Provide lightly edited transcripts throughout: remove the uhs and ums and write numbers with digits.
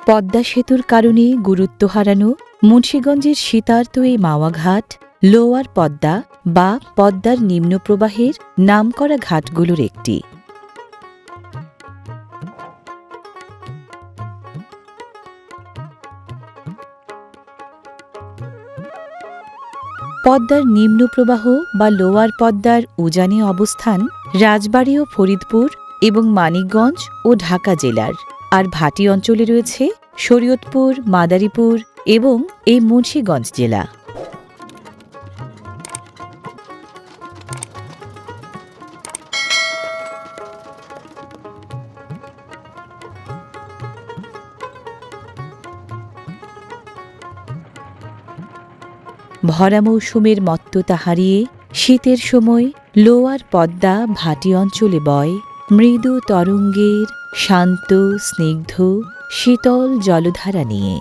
পদ্মা সেতুর কারণে গুরুত্ব হারানো মুন্সিগঞ্জের শীতার্ত এই মাওয়া-ঘাট লোয়ার পদ্মা বা পদ্মার নিম্ন প্রবাহের নামকরা ঘাটগুলোর একটি। পদ্মার নিম্ন প্রবাহ বা লোয়ার পদ্মার উজানে অবস্থান রাজবাড়ী ও ফরিদপুর এবং মানিকগঞ্জ ও ঢাকা জেলার, আর ভাটি অঞ্চলে রয়েছে শরীয়তপুর, মাদারীপুর এবং এই মুন্সিগঞ্জ জেলা। ভরা মৌসুমের মত্ততা হারিয়ে শীতের সময় লোয়ার পদ্মা ভাটি অঞ্চলে বয় মৃদু তরঙ্গের শান্ত স্নিগ্ধ শীতল জলধারা নিয়ে।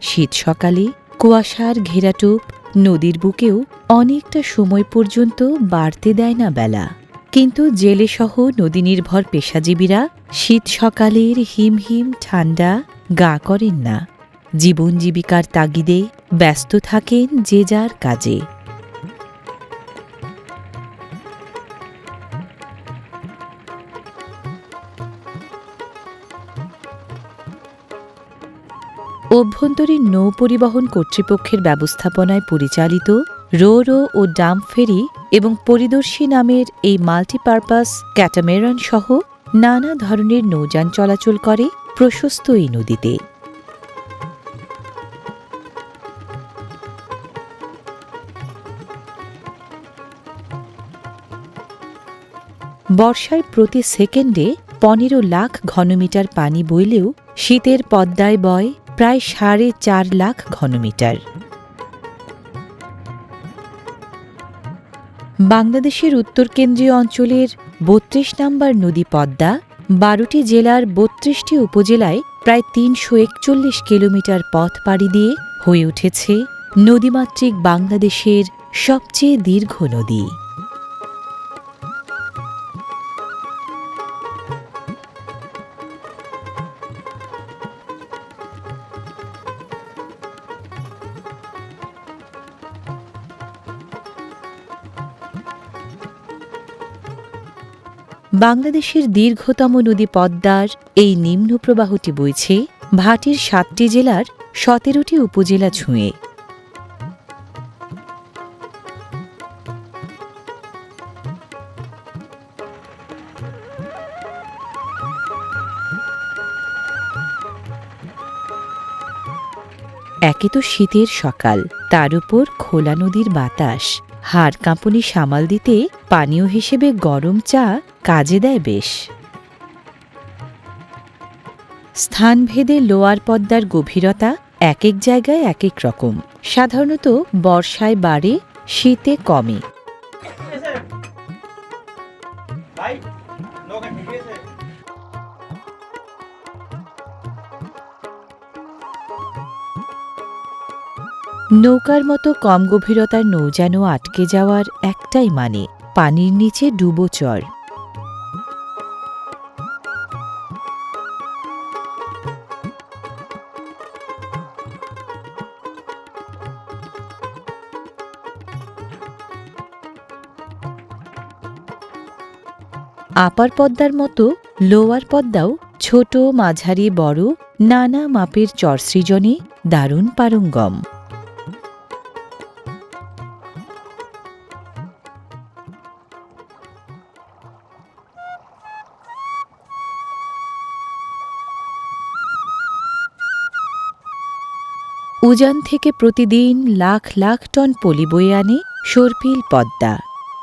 শীত সকালে কুয়াশার ঘেরাটোপ নদীর বুকেও অনেকটা সময় পর্যন্ত বাড়তে দেয় না বেলা, কিন্তু জেলেসহ নদী নির্ভর পেশাজীবীরা শীত সকালের হিমহিম ঠান্ডা গা করেন না। জীবন জীবিকার তাগিদে ব্যস্ত থাকেন যে যার কাজে। অভ্যন্তরীণ নৌ পরিবহন কর্তৃপক্ষের ব্যবস্থাপনায় পরিচালিত রো-রো ও ডাম্প ফেরি এবং পরিদর্শী নামের এই মাল্টিপারপাস ক্যাটামেরান সহ নানা ধরনের নৌযান চলাচল করে প্রশস্ত এই নদীতে। বর্ষায় প্রতি সেকেন্ডে 15 লাখ ঘনমিটার পানি বইলেও শীতের পদ্মায় বয় প্রায় 4.5 লাখ ঘনমিটার। বাংলাদেশের উত্তর কেন্দ্রীয় অঞ্চলের 32 নম্বর নদী পদ্মা 12টি জেলার 32টি উপজেলায় প্রায় 341 কিলোমিটার পথ পাড়ি দিয়ে হয়ে উঠেছে নদীমাতৃক বাংলাদেশের সবচেয়ে দীর্ঘ নদী। বাংলাদেশের দীর্ঘতম নদী পদ্মার এই নিম্ন প্রবাহটি বইছে ভাটির 7টি জেলার 17টি উপজেলা ছুঁয়ে। একে তো শীতের সকাল, তার উপর খোলা নদীর বাতাস, হাড় কাঁপুনি সামাল দিতে পানীয় হিসেবে গরম চা কাজে দেয় বেশ। স্থানভেদে লোয়ার পদ্মার গভীরতা এক এক জায়গায় এক এক রকম। সাধারণত বর্ষায় বাড়ে, শীতে কমে। নৌকার মতো কম গভীরতার নৌযানও আটকে যাওয়ার একটাই মানে, পানির নিচে ডুবো চর। আপার পদ্মার মতো লোয়ার পদ্মাও ছোট মাঝারি বড় নানা মাপের চর সৃজনে দারুণ পারঙ্গম। উজান থেকে প্রতিদিন লাখ লাখ টন পলি বয়ে আনে সর্পিল পদ্মা।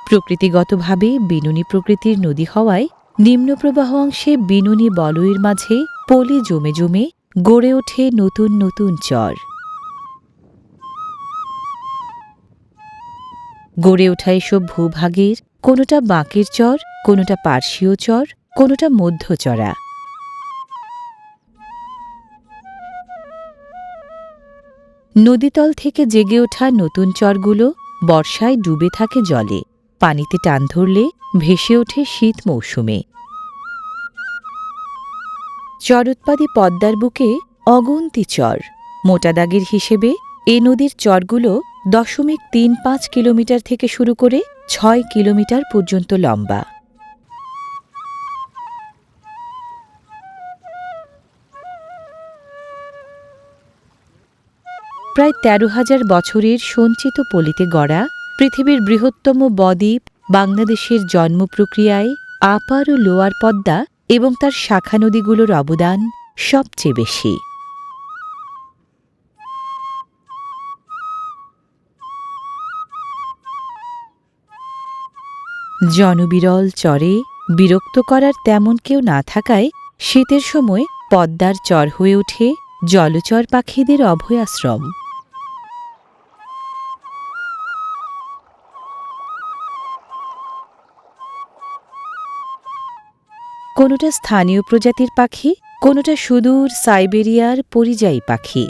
প্রকৃতিগতভাবে বিনুনি প্রকৃতির নদী হওয়ায় নিম্নপ্রবাহ অংশে বিনুনি বলয়ের মাঝে পলি জমে জমে গড়ে ওঠে নতুন নতুন চর। গড়ে ওঠা এসব ভূভাগের কোনোটা বাঁকের চর, কোনোটা পার্শ্বীয় চর, কোনোটা মধ্যচরা। নদীতল থেকে জেগে ওঠা নতুন চরগুলো বর্ষায় ডুবে থাকে জলে। পানিতে টান ধরলে ভেসে ওঠে শীত মৌসুমে। চরোৎপাদী পদ্মার বুকে অগুন্তি চর। মোটা দাগের হিসেবে এ নদীর চরগুলো 0.35 কিলোমিটার থেকে শুরু করে 6 কিলোমিটার পর্যন্ত লম্বা। প্রায় 13,000 বছরের সঞ্চিত পলিতে গড়া পৃথিবীর বৃহত্তম বদ্বীপ বাংলাদেশের জন্ম প্রক্রিয়ায় আপার ও লোয়ার পদ্মা এবং তার শাখা নদীগুলোর অবদান সবচেয়ে বেশি। জনবিরল চরে বিরক্ত করার তেমন কেউ না থাকায় শীতের সময় পদ্মার চর হয়ে ওঠে জলচর পাখিদের অভয়াশ্রম। কোনোটা স্থানীয় প্রজাতির পাখি, কোনোটা সুদূর সাইবেরিয়ার পরিযায়ী পাখি।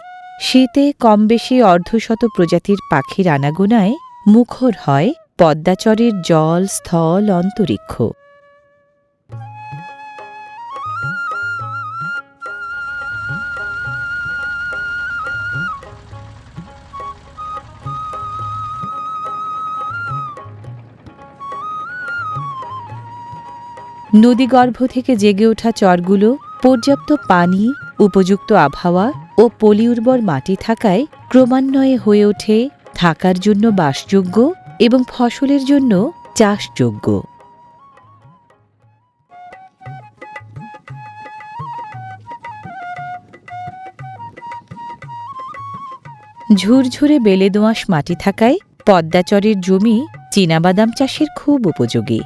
শীতে কম বেশি অর্ধশত প্রজাতির পাখির আনাগোনায় মুখর হয় পদ্মাচরের জল, স্থল, অন্তরিক্ষ। নদীগর্ভ থেকে জেগে ওঠা চরগুলো পর্যাপ্ত পানি, উপযুক্ত আবহাওয়া ও পলি উর্বর মাটি থাকায় ক্রমান্বয়ে হয়ে ওঠে থাকার জন্য বাসযোগ্য এবং ফসলের জন্য চাষযোগ্য। ঝুরঝুরে বেলে দোআঁশ মাটি থাকায় পদ্মাচরের জমি চীনাবাদাম চাষের খুব উপযোগী।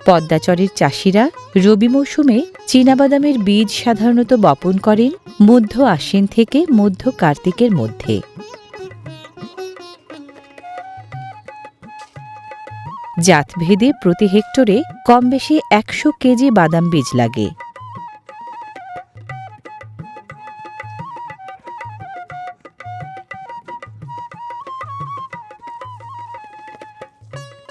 পদ্মাচরের চাষিরা রবি মৌসুমে চীনাবাদামের বীজ সাধারণত বপন করেন মধ্য আশ্বিন থেকে মধ্য কার্তিকের মধ্যে। জাতভেদে প্রতি হেক্টরে কমবেশি 100 কেজি বাদাম বীজ লাগে।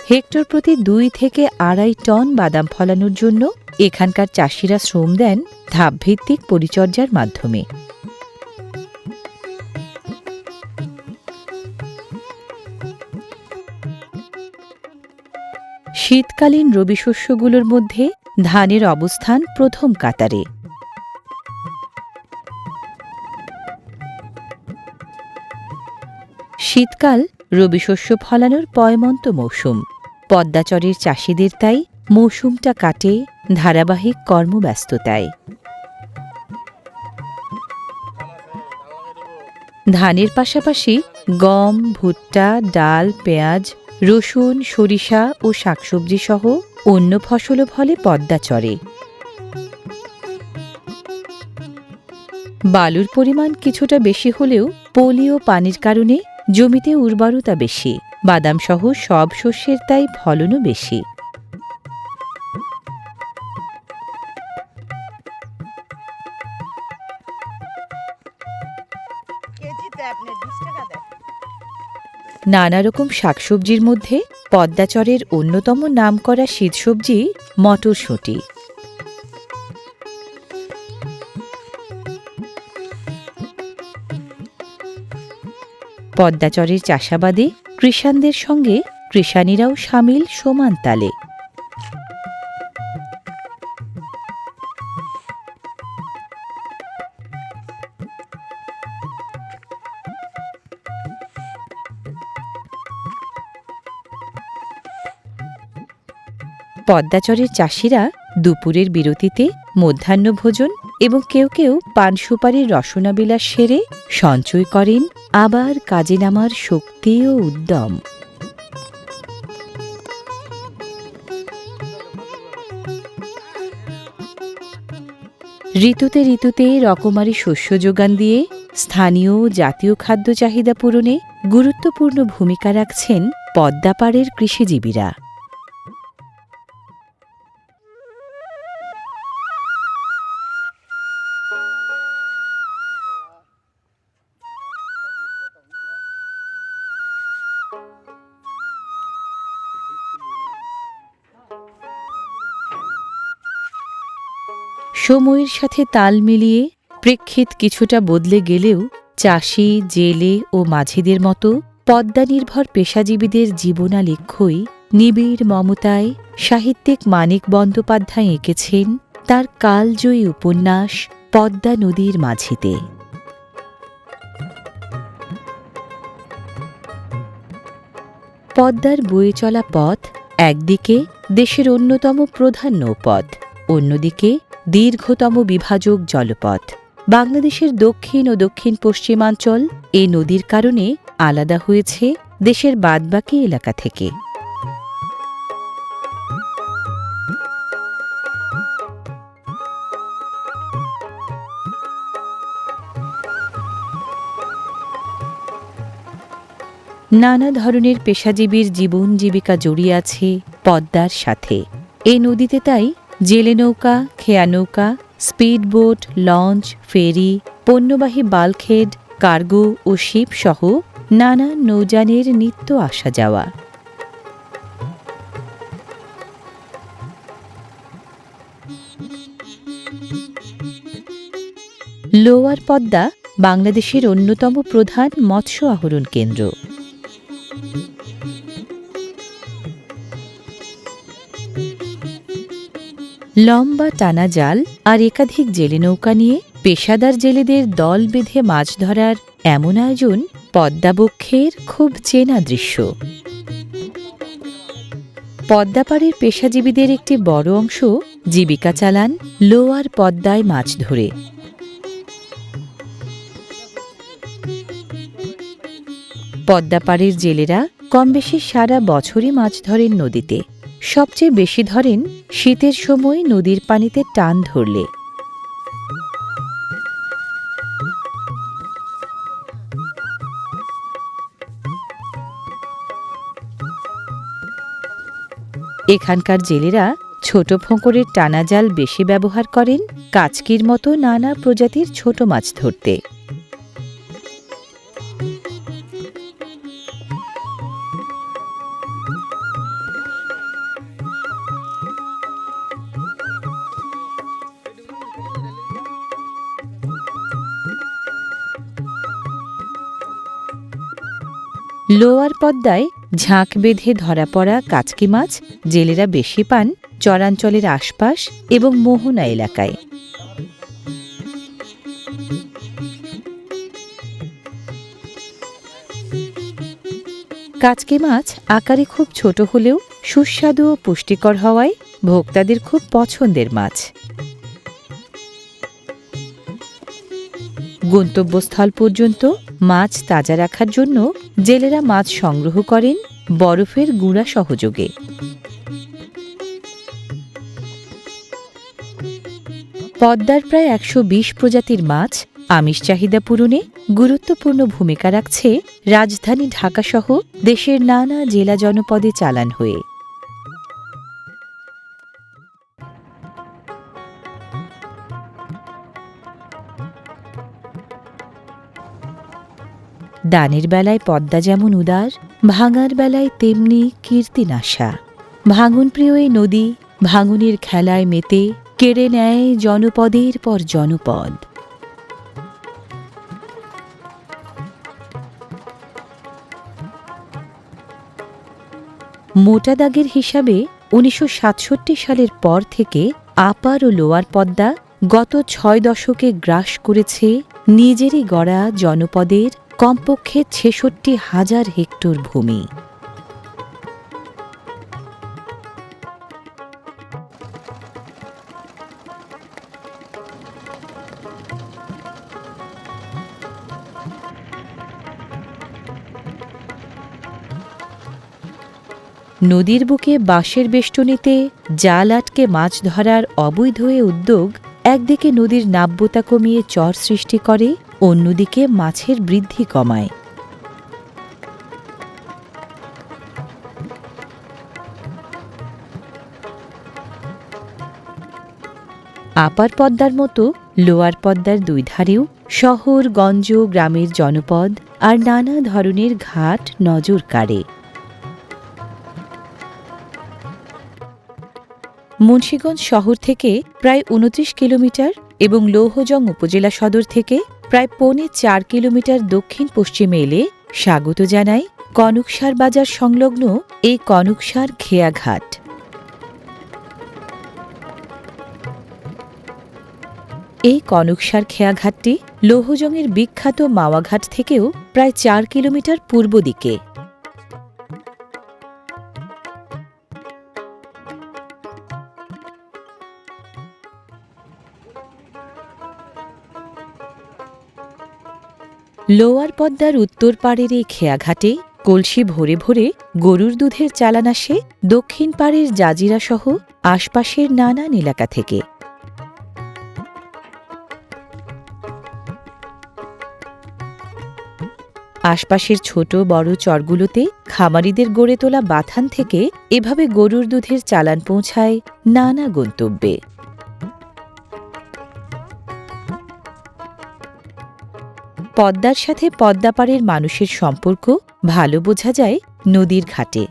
হেক্টর প্রতি 2 থেকে 2.5 টন বাদাম ফলানোর জন্য এখানকার চাষিরা শ্রম দেন ধাপভিত্তিক পরিচর্যার মাধ্যমে। শীতকালীন রবি শস্যগুলোর মধ্যে ধানের অবস্থান প্রথম কাতারে। শীতকাল রবি শস্য ফলানোর পয়মন্ত মৌসুম। পদ্মাচরের চাষিদের তাই মৌসুমটা কাটে ধারাবাহিক কর্মব্যস্ততায়। ধানের পাশাপাশি গম, ভুট্টা, ডাল, পেঁয়াজ, রসুন, সরিষা ও শাকসবজি সহ অন্য ফসলও ফলে পদ্মাচরে। বালুর পরিমাণ কিছুটা বেশি হলেও পলি ও পানির কারণে জমিতে উর্বরতা বেশি। বাদাম সহ সব শস্যের তাই ফলনও বেশি। নানা রকম শাকসবজির মধ্যে পদ্মাচরের অন্যতম নামকরা শীতসবজি মটরশুঁটি। পদ্মাচরের চাষাবাদে কৃষাণদের সঙ্গে কৃষাণীরাও সামিল সমান তালে। পদ্মাচরের চাষিরা দুপুরের বিরতিতে মধ্যাহ্নভোজন এবং কেউ কেউ পান সুপারির রসনাবিলাস সেরে সঞ্চয় করেন আবার কাজে নামার শক্তি ও উদ্যম। ঋতুতে ঋতুতে রকমারি শস্য যোগান দিয়ে স্থানীয় ও জাতীয় খাদ্য চাহিদা পূরণে গুরুত্বপূর্ণ ভূমিকা রাখছেন পদ্মাপাড়ের কৃষিজীবীরা। সময়ের সাথে তাল মিলিয়ে প্রেক্ষিত কিছুটা বদলে গেলেও চাষি, জেলে ও মাঝিদের মতো পদ্মা নির্ভর পেশাজীবীদের জীবনালেখ্যই নিবিড় মমতায় সাহিত্যিক মানিক বন্দ্যোপাধ্যায় এঁকেছেন তার কালজয়ী উপন্যাস পদ্মা নদীর মাঝিতে। পদ্মার বয়ে চলা পথ একদিকে দেশের অন্যতম প্রধান নৌপথ, অন্যদিকে দীর্ঘতম বিভাজক জলপথ। বাংলাদেশের দক্ষিণ ও দক্ষিণ পশ্চিমাঞ্চল এ নদীর কারণে আলাদা হয়েছে দেশের বাদবাকি এলাকা থেকে। নানা ধরনের পেশাজীবীর জীবন জীবিকা জড়িয়ে আছে পদ্মার সাথে। এই নদীতে তাই জেলে নৌকা, খেয়া নৌকা, স্পিডবোট, লঞ্চ, ফেরি, পণ্যবাহী বাল্কহেড, কার্গো ও শিপ সহ নানা নৌযানের নিত্য আসা যাওয়া। লোয়ার পদ্মা বাংলাদেশের অন্যতম প্রধান মৎস্য আহরণ কেন্দ্র। লম্বা টানা জাল আর একাধিক জেলে নৌকা নিয়ে পেশাদার জেলেদের দল বেঁধে মাছ ধরার এমন আয়োজন পদ্মাবক্ষের খুব চেনা দৃশ্য। পদ্মাপাড়ের পেশাজীবীদের একটি বড় অংশ জীবিকা চালান লোয়ার পদ্মায় মাছ ধরে। পদ্মাপাড়ের জেলেরা কমবেশি সারা বছরই মাছ ধরেন নদীতে। সবচেয়ে বেশি ধরেন শীতের সময় নদীর পানিতে টান ধরলে। এখানকার জেলেরা ছোট ফোঁকরের টানা জাল বেশি ব্যবহার করেন কাচকির মতো নানা প্রজাতির ছোট মাছ ধরতে। লোয়ার পদ্মায় ঝাঁক বেঁধে ধরা পড়া কাচকি মাছ জেলেরা বেশি পান চরাঞ্চলের আশপাশ এবং মোহনা এলাকায়। কাচকি মাছ আকারে খুব ছোট হলেও সুস্বাদু ও পুষ্টিকর হওয়ায় ভোক্তাদের খুব পছন্দের মাছ। গন্তব্যস্থল পর্যন্ত মাছ তাজা রাখার জন্য জেলেরা মাছ সংগ্রহ করেন বরফের গুঁড়া সহযোগে। পদ্মার প্রায় ১২০ প্রজাতির মাছ আমিষ চাহিদা পূরণে গুরুত্বপূর্ণ ভূমিকা রাখছে রাজধানী ঢাকাসহ দেশের নানা জেলা জনপদে চালান হয়ে। দানের বেলায় পদ্মা যেমন উদার, ভাঙার বেলায় তেমনি কীর্তিনাশা। ভাঙনপ্রিয় এই নদী ভাঙনের খেলায় মেতে কেড়ে নেয় জনপদের পর জনপদ। মোটা দাগের হিসাবে ১৯৬৭ সালের পর থেকে আপার ও লোয়ার পদ্মা গত ৬ দশকে গ্রাস করেছে নিজেরই গড়া জনপদের কমপক্ষে ৬৬,০০০ হেক্টর ভূমি। নদীর বুকে বাঁশের বেষ্টনীতে জাল আটকে মাছ ধরার অবৈধ এ উদ্যোগ একদিকে নদীর নাব্যতা কমিয়ে চর সৃষ্টি করে, অন্যদিকে মাছের বৃদ্ধি কমায়। আপার পদ্মার মতো লোয়ার পদ্মার দুই ধারেও শহর, গঞ্জ, গ্রামের জনপদ আর নানা ধরনের ঘাট নজর কাড়ে। মুন্সিগঞ্জ শহর থেকে প্রায় ২৯ কিলোমিটার এবং লৌহজং উপজেলা সদর থেকে প্রায় ৪.৫ কিলোমিটার দক্ষিণ পশ্চিমে এলে স্বাগত জানায় কনকসার বাজার সংলগ্ন এই কনকসার খেয়াঘাট। এই কনকসার খেয়াঘাটটি লৌহজংয়ের বিখ্যাত মাওয়াঘাট থেকেও প্রায় ৪ কিলোমিটার পূর্ব দিকে। লোয়ার পদ্মার উত্তর পাড়ের এই খেয়াঘাটে কলসি ভরে ভরে গরুর দুধের চালান আসে দক্ষিণ পাড়ের জাজিরাসহ আশপাশের নানান এলাকা থেকে। আশপাশের ছোট বড় চরগুলোতে খামারিদের গড়ে তোলা বাথান থেকে এভাবে গরুর দুধের চালান পৌঁছায় নানা গন্তব্যে। পদ্মার সাথে পদ্মাপাড়ের মানুষের সম্পর্ক ভালো বোঝা যায় নদীর ঘাটে।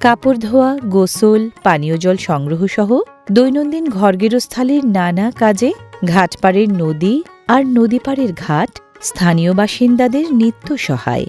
কাপড় ধোয়া, গোসল, পানীয় জল সংগ্রহ সহ দৈনন্দিন ঘরগেরস্থালির নানা কাজে ঘাটপাড়ের নদী আর নদীপাড়ের ঘাট স্থানীয় বাসিন্দাদের নিত্য সহায়।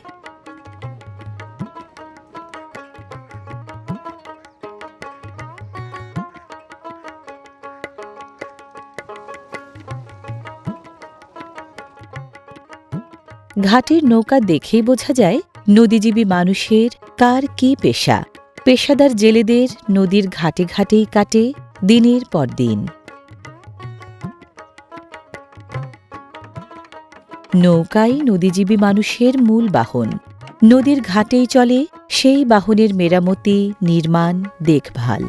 ঘাটের নৌকা দেখেই বোঝা যায় নদীজীবী মানুষের কার কী পেশা। পেশাদার জেলেদের নদীর ঘাটে ঘাটেই কাটে দিনের পর দিন। নৌকাই নদীজীবী মানুষের মূল বাহন। নদীর ঘাটেই চলে সেই বাহনের মেরামতি, নির্মাণ, দেখভাল।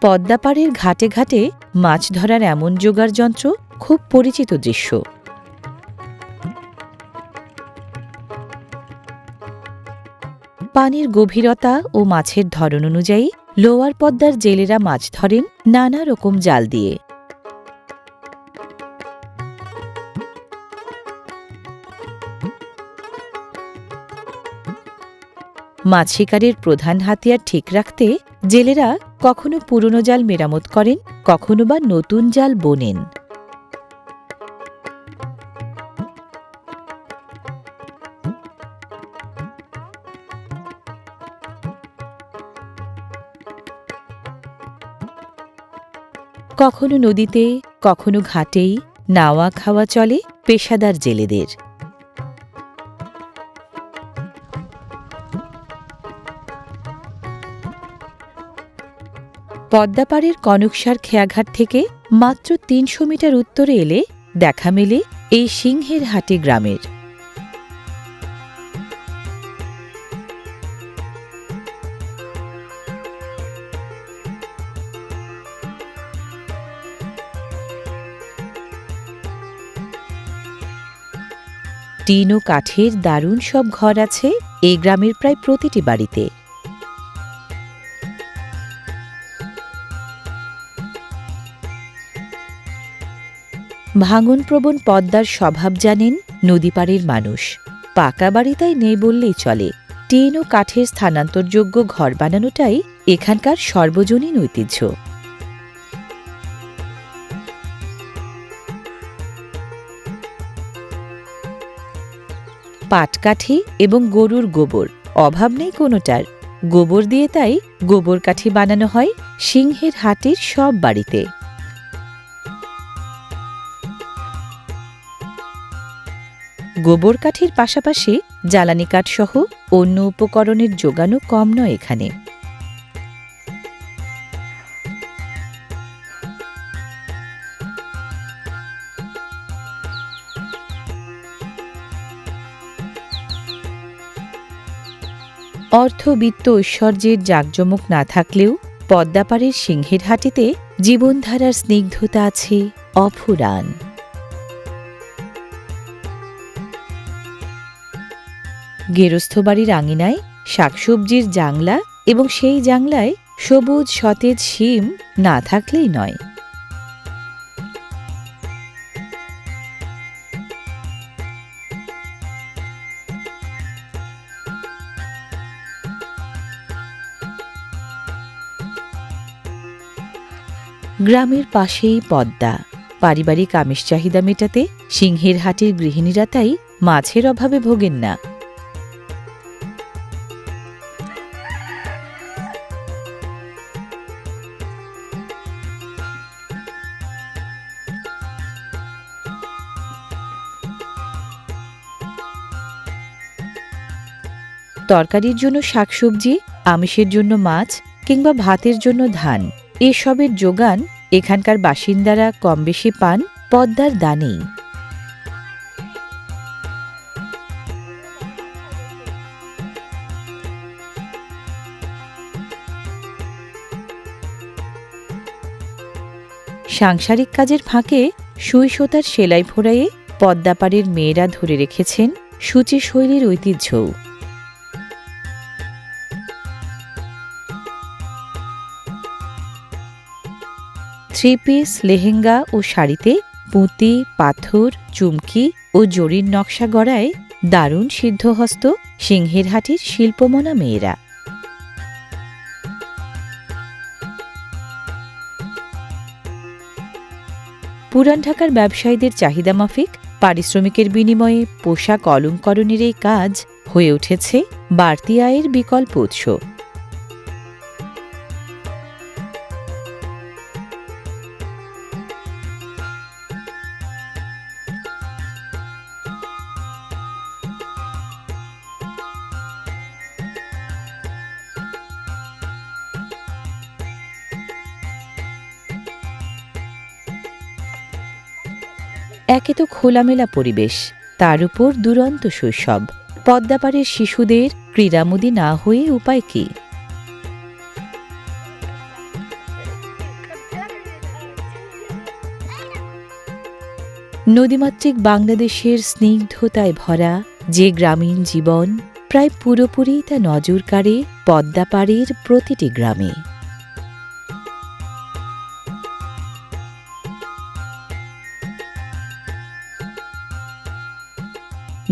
পদ্মাপাড়ের ঘাটে ঘাটে মাছ ধরার এমন জোগাড় যন্ত্র খুব পরিচিত দৃশ্য। পানির গভীরতা ও মাছের ধরন অনুযায়ী লোয়ার পদ্মার জেলেরা মাছ ধরেন নানা রকম জাল দিয়ে। মাছ শিকারের প্রধান হাতিয়ার ঠিক রাখতে জেলেরা কখনো পুরনো জাল মেরামত করেন, কখনো বা নতুন জাল বোনেন। কখনো নদীতে, কখনো ঘাটেই নাওয়া খাওয়া চলে পেশাদার জেলেদের। পদ্মাপাড়ের কনকসার খেয়াঘাট থেকে মাত্র ৩০০ মিটার উত্তরে এলে দেখা মেলে এই সিংহের হাটি গ্রামের। টিন ও কাঠের দারুণ সব ঘর আছে এই গ্রামের প্রায় প্রতিটি বাড়িতে। ভাঙনপ্রবণ পদ্মার স্বভাব জানেন নদীপাড়ের মানুষ। পাকা বাড়ি তাই নেই বললেই চলে। টিন ও কাঠের স্থানান্তরযোগ্য ঘর বানানোটাই এখানকার সর্বজনীন ঐতিহ্য। পাটকাঠি এবং গরুর গোবর অভাব নেই কোনোটার। গোবর দিয়ে তাই গোবর কাঠি বানানো হয় সিংহের হাটের সব বাড়িতে। গোবর কাঠির পাশাপাশি জ্বালানি কাঠসহ অন্য উপকরণের যোগানও কম নয় এখানে। অর্থবিত্ত ঐশ্বর্যের জাঁকজমক না থাকলেও পদ্মাপাড়ের সিংহের হাটিতে জীবনধারার স্নিগ্ধতা আছে অফুরান। গেরস্থ বাড়ির আঙিনায় শাকসবজির জাংলা এবং সেই জাংলায় সবুজ সতেজ শিম না থাকলেই নয়। গ্রামের পাশেই পদ্মা। পারিবারিক আমিষ চাহিদা মেটাতে সিংহের হাটের গৃহিণীরা তাই মাছের অভাবে ভোগেন না। তরকারির জন্য শাকসবজি, আমিষের জন্য মাছ কিংবা ভাতের জন্য ধান, এসবের যোগান এখানকার বাসিন্দারা কম বেশি পান পদ্মার দানেই। সাংসারিক কাজের ফাঁকে সুই সুতার সেলাই ফোড়াইয়ে পদ্মাপাড়ের মেয়েরা ধরে রেখেছেন সূচি শৈলীর ঐতিহ্যও। থ্রি পিস, লেহেঙ্গা ও শাড়িতে পুঁতি, পাথর, চুমকি ও জরির নকশা গড়ায় দারুণ সিদ্ধহস্ত সিংহের হাটের শিল্পমনা মেয়েরা। পুরান ঢাকার ব্যবসায়ীদের চাহিদা মাফিক পারিশ্রমিকের বিনিময়ে পোশাক অলংকরণের এই কাজ হয়ে উঠেছে বাড়তি আয়ের বিকল্প উৎস। একে তো খোলামেলা পরিবেশ, তার উপর দুরন্ত শৈশব। পদ্মাপাড়ের শিশুদের ক্রীড়ামোদী না হয়ে উপায় কি? নদীমাতৃক বাংলাদেশের স্নিগ্ধতায় ভরা যে গ্রামীণ জীবন প্রায় পুরোপুরি তা নজর কাড়ে পদ্মাপাড়ের প্রতিটি গ্রামে।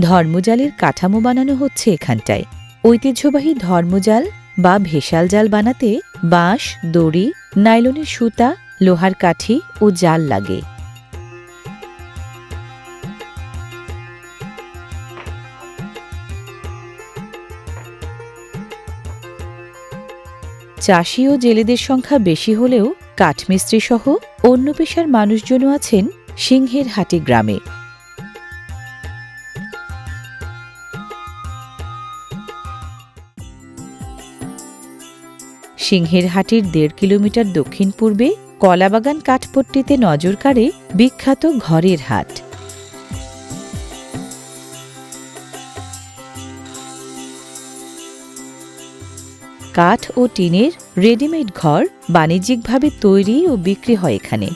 ধর্মজালের কাঠামো বানানো হচ্ছে এখানটায়। ঐতিহ্যবাহী ধর্মজাল বা ভেসাল জাল বানাতে বাঁশ, দড়ি, নাইলনের সুতা, লোহার কাঠি ও জাল লাগে। চাষি ও জেলেদের সংখ্যা বেশি হলেও কাঠমিস্ত্রি সহ অন্য পেশার মানুষজনও আছেন সিংহের হাটি গ্রামে। সিংহের হাটির ১.৫ কিলোমিটার দক্ষিণ পূর্বে কলাবাগান কাঠপট্টিতে নজর কাড়ে বিখ্যাত ঘরের হাট। কাঠ ও টিনের রেডিমেড ঘর বাণিজ্যিকভাবে তৈরি ও বিক্রি হয় এখানে।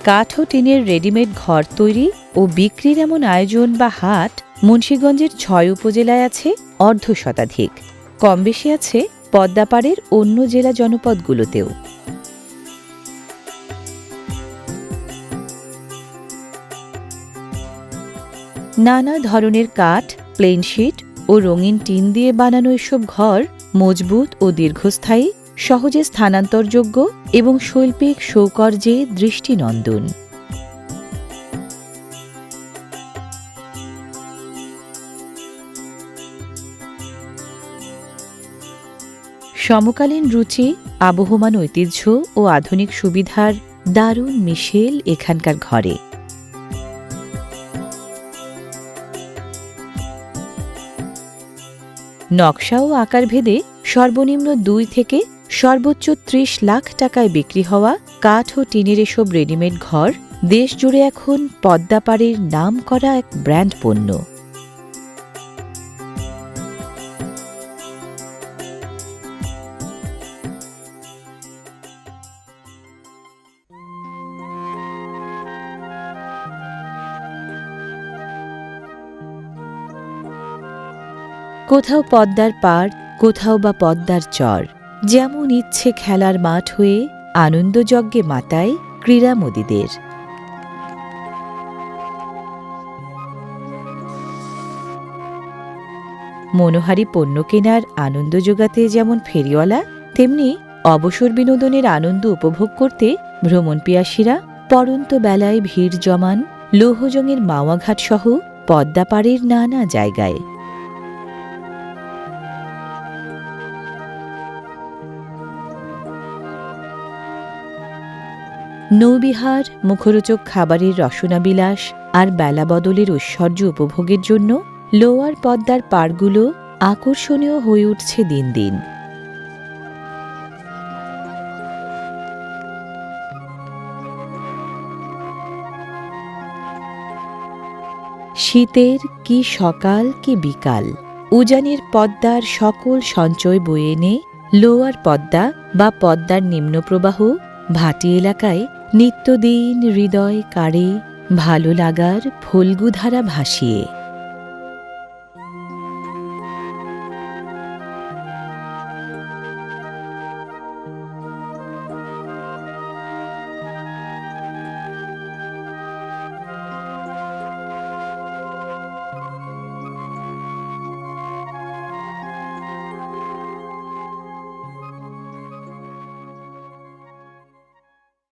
কাঠ ও টিনের রেডিমেড ঘর তৈরি ও বিক্রির এমন আয়োজন বা হাট মুন্সিগঞ্জের ৬ উপজেলায় আছে অর্ধ শতাধিক, কম বেশি আছে পদ্মাপাড়ের অন্য জেলা জনপদগুলোতেও। নানা ধরনের কাঠ, প্লেনশিট ও রঙিন টিন দিয়ে বানানো এসব ঘর মজবুত ও দীর্ঘস্থায়ী, সহজে স্থানান্তরযোগ্য এবং শৈল্পিক সৌকর্যে দৃষ্টিনন্দন। সমকালীন রুচি, আবহমান ঐতিহ্য ও আধুনিক সুবিধার দারুণ মিশেল এখানকার ঘরে। নকশা ও আকার ভেদে সর্বনিম্ন ২ থেকে সর্বোচ্চ ৩০ লাখ টাকায় বিক্রি হওয়া কাঠ ও টিনের এসব রেডিমেড ঘর দেশজুড়ে এখন পদ্মাপাড়ের নাম করা এক ব্র্যান্ড পণ্য। কোথাও পদ্মার পাড়, কোথাও বা পদ্মার চর, যেমন ইচ্ছে খেলার মাঠ হয়ে আনন্দযজ্ঞে মাতায় ক্রীড়ামোদীদের। মনোহারী পণ্য কেনার আনন্দ যোগাতে যেমন ফেরিওয়ালা, তেমনি অবসর বিনোদনের আনন্দ উপভোগ করতে ভ্রমণপিয়াসীরা পড়ন্ত বেলায় ভিড় জমান লৌহজংয়ের মাওয়াঘাট সহ পদ্মাপাড়ের নানা জায়গায়। নৌবিহার, মুখরোচক খাবারের রসনাবিলাস আর বেলা বদলের ঐশ্বর্য উপভোগের জন্য লোয়ার পদ্মার পাড়গুলো আকর্ষণীয় হয়ে উঠছে দিন দিন। শীতের কি সকাল কি বিকাল, উজানের পদ্মার সকল সঞ্চয় বয়ে এনে লোয়ার পদ্মা বা পদ্মার নিম্নপ্রবাহ ভাটি এলাকায় নিত্যদিন হৃদয় কাড়ে ভালো লাগার ফল্গুধারা ভাসিয়ে।